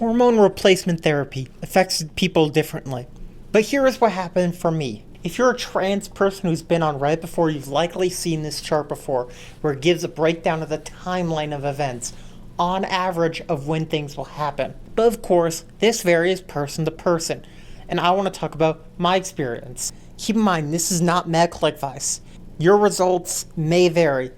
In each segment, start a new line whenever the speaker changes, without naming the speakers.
Hormone replacement therapy affects people differently. But here is what happened for me. If you're a trans person who's been on Reddit before, you've likely seen this chart before, where it gives a breakdown of the timeline of events, on average, of when things will happen. But of course, this varies person to person, and I want to talk about my experience. Keep in mind, this is not medical advice. Your results may vary.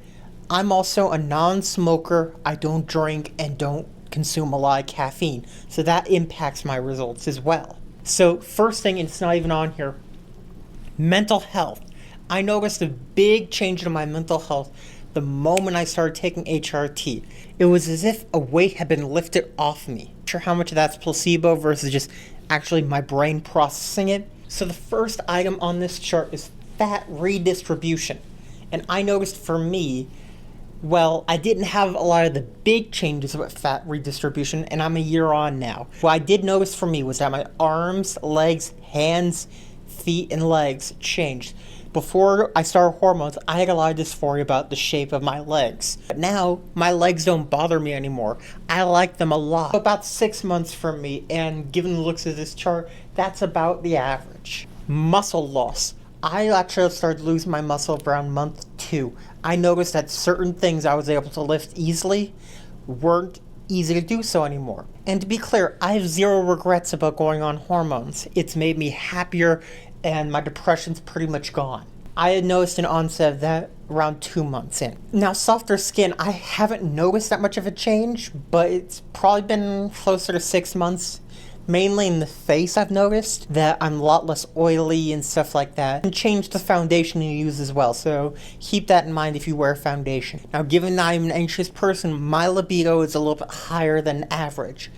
I'm also a non-smoker, I don't drink, and don't consume a lot of caffeine, so that impacts my results as well. So first thing, and it's not even on here, mental health. I noticed a big change in my mental health the moment I started taking HRT. It was as if a weight had been lifted off me. Not sure how much of that's placebo versus just actually my brain processing it. So the first item on this chart is fat redistribution. And I noticed for me, well, I didn't have a lot of the big changes with fat redistribution, and I'm a year on now. What I did notice for me was that my arms, legs, hands, feet, and legs changed. Before I started hormones, I had a lot of dysphoria about the shape of my legs. But now, my legs don't bother me anymore. I like them a lot. About 6 months for me, and given the looks of this chart, that's about the average. Muscle loss. I actually started losing my muscle around month 2. I noticed that certain things I was able to lift easily weren't easy to do so anymore. And to be clear, I have zero regrets about going on hormones. It's made me happier, and my depression's pretty much gone. I had noticed an onset of that around 2 months in. Now, softer skin, I haven't noticed that much of a change, but it's probably been closer to 6 months. Mainly in the face, I've noticed that I'm a lot less oily and stuff like that. And change the foundation you use as well, so keep that in mind if you wear foundation. Now, given that I'm an anxious person, my libido is a little bit higher than average.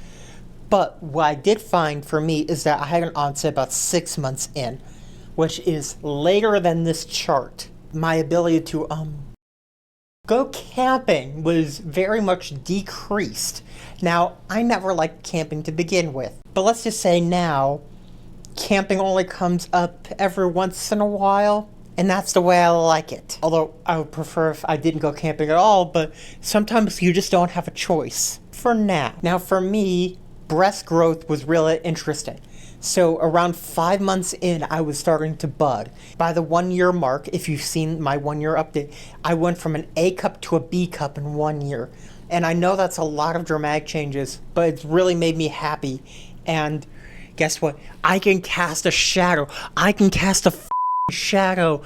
But what I did find for me is that I had an onset about 6 months in, which is later than this chart. My ability to go camping was very much decreased. Now, I never liked camping to begin with, but let's just say now, camping only comes up every once in a while, and that's the way I like it. Although, I would prefer if I didn't go camping at all, but sometimes you just don't have a choice. For now. Now, for me, breast growth was really interesting. So around 5 months in, I was starting to bud. By the 1 year mark, if you've seen my 1 year update, I went from an A cup to a B cup in 1 year. And I know that's a lot of dramatic changes, but it's really made me happy. And guess what? I can cast a shadow. I can cast a shadow.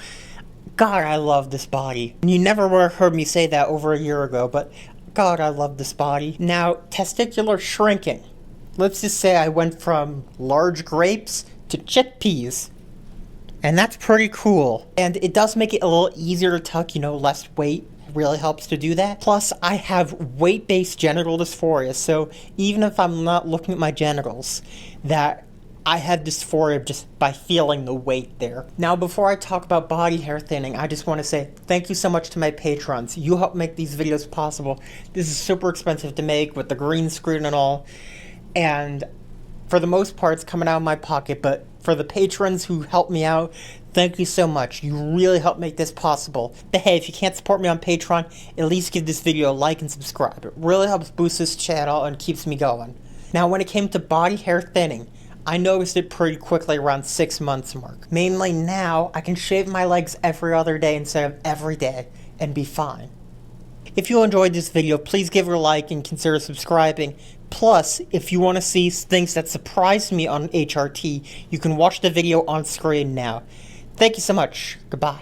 God, I love this body. And you never would have heard me say that over a year ago, but God, I love this body. Now, testicular shrinking. Let's just say I went from large grapes to chickpeas. And that's pretty cool. And it does make it a little easier to tuck, less weight really helps to do that. Plus, I have weight-based genital dysphoria, so even if I'm not looking at my genitals, that I have dysphoria just by feeling the weight there. Now, before I talk about body hair thinning, I just want to say thank you so much to my patrons. You help make these videos possible. This is super expensive to make with the green screen and all. And for the most part, it's coming out of my pocket, but for the patrons who help me out, thank you so much. You really help make this possible. But hey, if you can't support me on Patreon, at least give this video a like and subscribe. It really helps boost this channel and keeps me going. Now, when it came to body hair thinning, I noticed it pretty quickly around 6 months mark. Mainly now, I can shave my legs every other day instead of every day and be fine. If you enjoyed this video, please give it a like and consider subscribing. Plus, if you want to see things that surprised me on HRT, you can watch the video on screen now. Thank you so much. Goodbye.